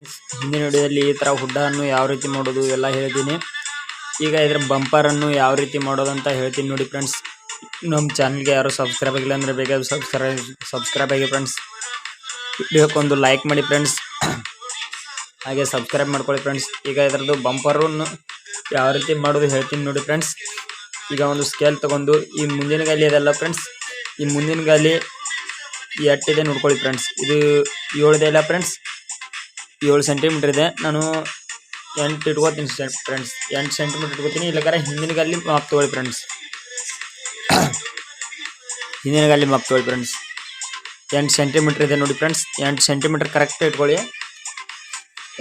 ಹಿಂದಿನ ವಿಡಿಯೋದಲ್ಲಿ ಈ ತರ ಹುಡ್ಡನ್ನು ಯಾವ ರೀತಿ ಮಾಡೋದು ಎಲ್ಲ ಹೇಳಿದ್ದೀನಿ. ಈಗ ಇದರ ಬಂಪರ್ ಅನ್ನು ಯಾವ ರೀತಿ ಮಾಡೋದು ಅಂತ ಹೇಳ್ತೀನಿ ನೋಡಿ ಫ್ರೆಂಡ್ಸ್. ನಮ್ಮ ಚಾನಲ್ಗೆ ಯಾರು ಸಬ್ಸ್ಕ್ರೈಬ್ ಆಗಿಲ್ಲ ಅಂದ್ರೆ ಬೇಗ ಸಬ್ಸ್ಕ್ರೈಬ್ ಆಗಿ ಫ್ರೆಂಡ್ಸ್. ವಿಡಿಯೋಕ್ಕೊಂದು ಲೈಕ್ ಮಾಡಿ ಫ್ರೆಂಡ್ಸ್, ಹಾಗೆ ಸಬ್ಸ್ಕ್ರೈಬ್ ಮಾಡ್ಕೊಳ್ಳಿ ಫ್ರೆಂಡ್ಸ್. ಈಗ ಇದರದ್ದು ಬಂಪರನ್ನು ಯಾವ ರೀತಿ ಮಾಡೋದು ಹೇಳ್ತೀನಿ ನೋಡಿ ಫ್ರೆಂಡ್ಸ್. ಈಗ ಒಂದು ಸ್ಕೇಲ್ ತಗೊಂಡು ಈ ಮುಂದಿನ ಗಾಲಿ ಅದಲ್ಲ ಫ್ರೆಂಡ್ಸ್, ಈ ಮುಂದಿನ ಗಾಲಿ ಎಷ್ಟಿದೆ ನೋಡ್ಕೊಳ್ಳಿ ಫ್ರೆಂಡ್ಸ್. ಇದು 7 ಇದೆ ಅಲ್ಲ ಫ್ರೆಂಡ್ಸ್, 7 ಸೆಂಟಿಮೀಟರ್ ಇದೆ. ನಾನು 8 ಇಟ್ಕೋತೀನಿ ಫ್ರೆಂಡ್ಸ್, 8 ಸೆಂಟಿಮೀಟರ್ ಇಟ್ಕೋತೀನಿ. ಇಲ್ಲಗಾರ ಹಿಂದಿನ ಗಾಲಿ ಮಾಪ್ ತಗೊಳ್ಳಿ ಫ್ರೆಂಡ್ಸ್, ಹಿಂದಿನ ಗಾಲಿ ಮಾಪ್ ತಗೊಳ್ಳಿ ಫ್ರೆಂಡ್ಸ್. 8 ಸೆಂಟಿಮೀಟರ್ ಇದೆ ನೋಡಿ ಫ್ರೆಂಡ್ಸ್, 8 ಸೆಂಟಿಮೀಟರ್ ಕರೆಕ್ಟ್ ಇಟ್ಕೊಳ್ಳಿ.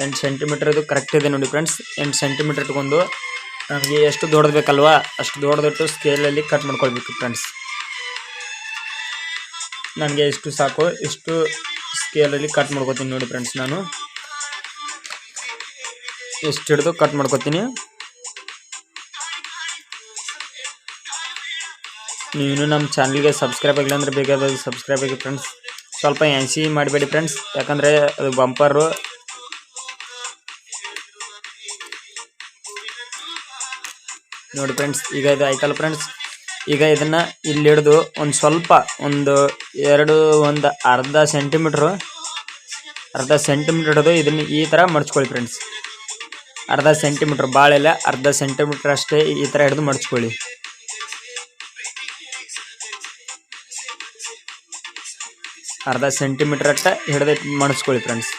8 ಸೆಂಟಿಮೀಟರ್ ಇದು ಕರೆಕ್ಟ್ ಇದೆ ನೋಡಿ ಫ್ರೆಂಡ್ಸ್. 8 ಸೆಂಟಿಮೀಟರ್ ಇಟ್ಕೊಂಡು ನಮಗೆ ಎಷ್ಟು ದೊಡ್ಡದು ಬೇಕಲ್ವಾ ಅಷ್ಟು ದೊಡ್ಡದಿಟ್ಟು ಸ್ಕೇಲಲ್ಲಿ ಕಟ್ ಮಾಡ್ಕೊಳ್ಬೇಕು ಫ್ರೆಂಡ್ಸ್. ನನಗೆ ಇಷ್ಟು ಸಾಕು, ಇಷ್ಟು ಸ್ಕೇಲಲ್ಲಿ ಕಟ್ ಮಾಡ್ಕೋತೀನಿ ನೋಡಿ ಫ್ರೆಂಡ್ಸ್. ನಾನು ಇಷ್ಟು ಹಿಡಿದು ಕಟ್ ಮಾಡ್ಕೋತೀನಿ. ನೀವು ನಮ್ಮ ಚಾನಲ್ಗೆ ಸಬ್ಸ್ಕ್ರೈಬ್ ಆಗಿಲ್ಲ ಅಂದರೆ ಬೇಗ ಸಬ್ಸ್ಕ್ರೈಬ್ ಆಗಿ ಫ್ರೆಂಡ್ಸ್. ಸ್ವಲ್ಪ ಎನ್ಸಿ ಮಾಡಬೇಡಿ ಫ್ರೆಂಡ್ಸ್, ಯಾಕಂದರೆ ಅದು ಬಂಪರು ನೋಡಿ ಫ್ರೆಂಡ್ಸ್. ಈಗ ಇದು ಆಯ್ತಲ್ಲ ಫ್ರೆಂಡ್ಸ್, ಈಗ ಇದನ್ನ ಇಲ್ಲಿ ಹಿಡಿದು ಒಂದು ಸ್ವಲ್ಪ ಒಂದು ಅರ್ಧ ಸೆಂಟಿಮೀಟ್ರ್ ಹಿಡಿದು ಇದನ್ನ ಈ ಥರ ಮಡ್ಚ್ಕೊಳ್ಳಿ ಫ್ರೆಂಡ್ಸ್. ಅರ್ಧ ಸೆಂಟಿಮೀಟ್ರ್, ಭಾಳ ಇಲ್ಲ, ಅರ್ಧ ಸೆಂಟಿಮೀಟ್ರ್ ಅಷ್ಟೇ ಈ ಥರ ಹಿಡಿದು ಮಡ್ಚ್ಕೊಳ್ಳಿ. ಅರ್ಧ ಸೆಂಟಿಮೀಟ್ರ್ ಅಷ್ಟ ಹಿಡಿದು ಮಡಿಸ್ಕೊಳ್ಳಿ ಫ್ರೆಂಡ್ಸ್.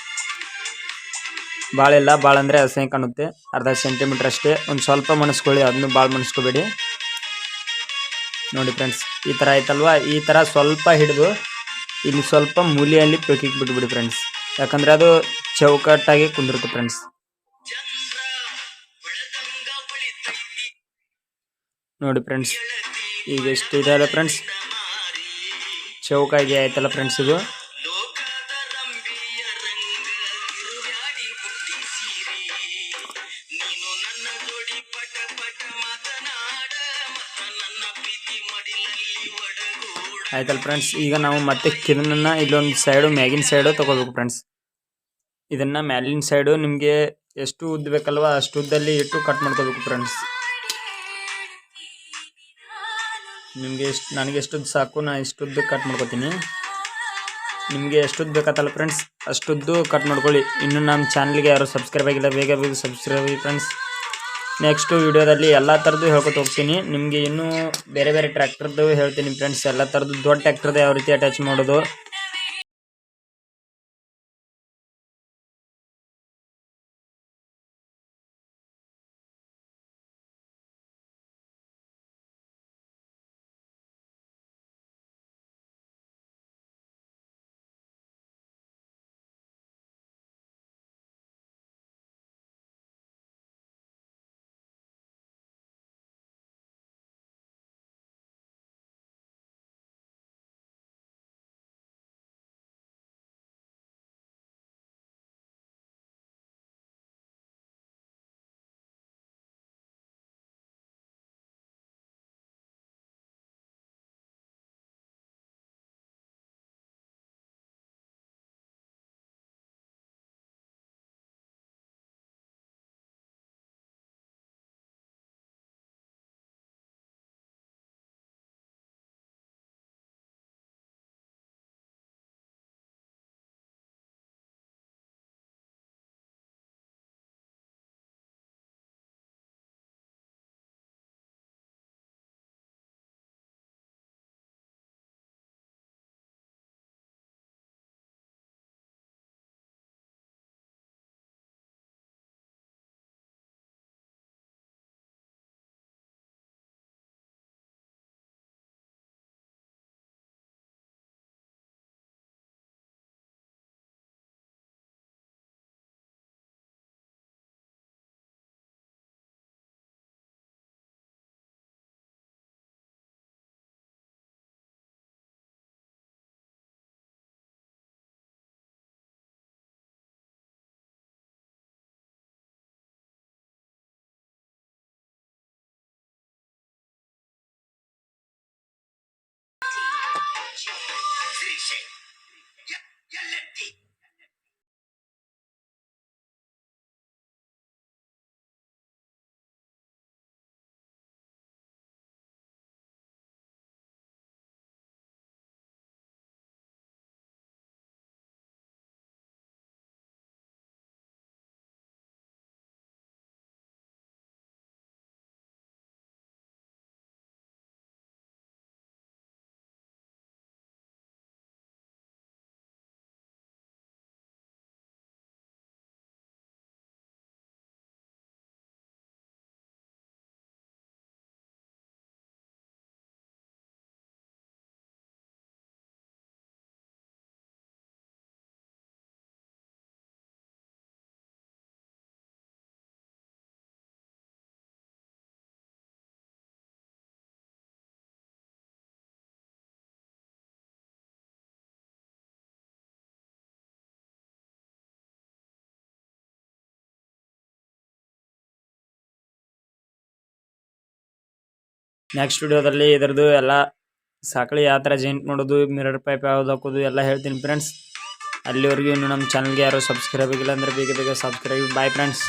ಭಾಳ ಇಲ್ಲ, ಭಾಳ ಅಂದರೆ ಅಸಹ್ಯ ಕಾಣುತ್ತೆ. ಅರ್ಧ ಸೆಂಟಿಮೀಟ್ರ್ ಅಷ್ಟೇ, ಒಂದು ಸ್ವಲ್ಪ ಮಣಿಸ್ಕೊಳ್ಳಿ, ಅದನ್ನು ಭಾಳ ಮಣಿಸ್ಕೋಬೇಡಿ ನೋಡಿ ಫ್ರೆಂಡ್ಸ್. ಈ ಥರ ಆಯ್ತಲ್ವಾ, ಈ ಥರ ಸ್ವಲ್ಪ ಹಿಡಿದು ಇಲ್ಲಿ ಸ್ವಲ್ಪ ಮೂಲೆಯಲ್ಲಿ ಪೆಕ್ಕಿಗೆ ಬಿಟ್ಬಿಡಿ ಫ್ರೆಂಡ್ಸ್, ಯಾಕಂದರೆ ಅದು ಚೌಕಟ್ಟಾಗಿ ಕುಂದಿರುತ್ತೆ ಫ್ರೆಂಡ್ಸ್. ನೋಡಿ ಫ್ರೆಂಡ್ಸ್, ಈಗ ಎಷ್ಟು ಇದೆ ಅಲ್ಲ ಫ್ರೆಂಡ್ಸ್, ಚೌಕಾಗಿ ಆಯ್ತಲ್ಲ ಫ್ರೆಂಡ್ಸ್. ಇದು ಆಯ್ತಲ್ಲ ಫ್ರೆಂಡ್ಸ್. ಈಗ ನಾವು ಮತ್ತೆ ಕಿದನನ್ನ ಇಲ್ಲೊಂದು ಸೈಡು ಮ್ಯಾಗಿನ ಸೈಡು ತಗೋಬೇಕು ಫ್ರೆಂಡ್ಸ್. ಇದನ್ನ ಮ್ಯಾಲಿನ ಸೈಡು ನಿಮಗೆ ಎಷ್ಟು ಉದ್ದ ಬೇಕಲ್ವ ಅಷ್ಟು ಉದ್ದಲ್ಲಿ ಇಟ್ಟು ಕಟ್ ಮಾಡ್ಕೋಬೇಕು ಫ್ರೆಂಡ್ಸ್. ನಿಮಗೆ ನನಗೆ ಎಷ್ಟುದ್ದು ಸಾಕು, ನಾ ಇಷ್ಟುದ್ದು ಕಟ್ ಮಾಡ್ಕೋತೀನಿ. ನಿಮಗೆ ಎಷ್ಟುದ್ದು ಬೇಕತ್ತಲ್ಲ ಫ್ರೆಂಡ್ಸ್ ಅಷ್ಟುದ್ದು ಕಟ್ ಮಾಡ್ಕೊಳ್ಳಿ. ಇನ್ನು ನಮ್ಮ ಚಾನಲ್ಗೆ ಯಾರು ಸಬ್ಸ್ಕ್ರೈಬ್ ಆಗಿಲ್ಲ ಬೇಗ ಸಬ್ಸ್ಕ್ರೈಬ್ ಆಗಿ ಫ್ರೆಂಡ್ಸ್. ನೆಕ್ಸ್ಟ್ ವಿಡಿಯೋದಲ್ಲಿ ಎಲ್ಲ ಥರದ್ದು ಹೇಳ್ಕೊತ ಹೋಗ್ತೀನಿ. ನಿಮಗೆ ಇನ್ನೂ ಬೇರೆ ಬೇರೆ ಟ್ರ್ಯಾಕ್ಟರ್ದು ಹೇಳ್ತೀನಿ ಫ್ರೆಂಡ್ಸ್. ಎಲ್ಲ ಥರದ್ದು ದೊಡ್ಡ ಟ್ರ್ಯಾಕ್ಟರ್ದು ಯಾವ ರೀತಿ ಅಟ್ಯಾಚ್ ಮಾಡೋದು, ನೆಕ್ಸ್ಟ್ ವಿಡಿಯೋದಲ್ಲಿ ಇದರದ್ದು ಎಲ್ಲ ಸಾಕಳಿ ಯಾವ ಥರ ಜೈಂಟ್ ಮಾಡೋದು ಮಿರರ್ ಪೈಪ್ ಯಾವ್ದು ಹಾಕೋದು ಎಲ್ಲ ಹೇಳ್ತೀನಿ ಫ್ರೆಂಡ್ಸ್. ಅಲ್ಲಿವರೆಗೂ ಇನ್ನು ನಮ್ಮ ಚಾನಲ್ಗೆ ಯಾರು ಸಬ್ಸ್ಕ್ರೈಬ್ ಆಗಿಲ್ಲ ಅಂದರೆ ಬೇಗ ಬೇಗ ಸಬ್ಸ್ಕ್ರೈಬ್. Bye friends.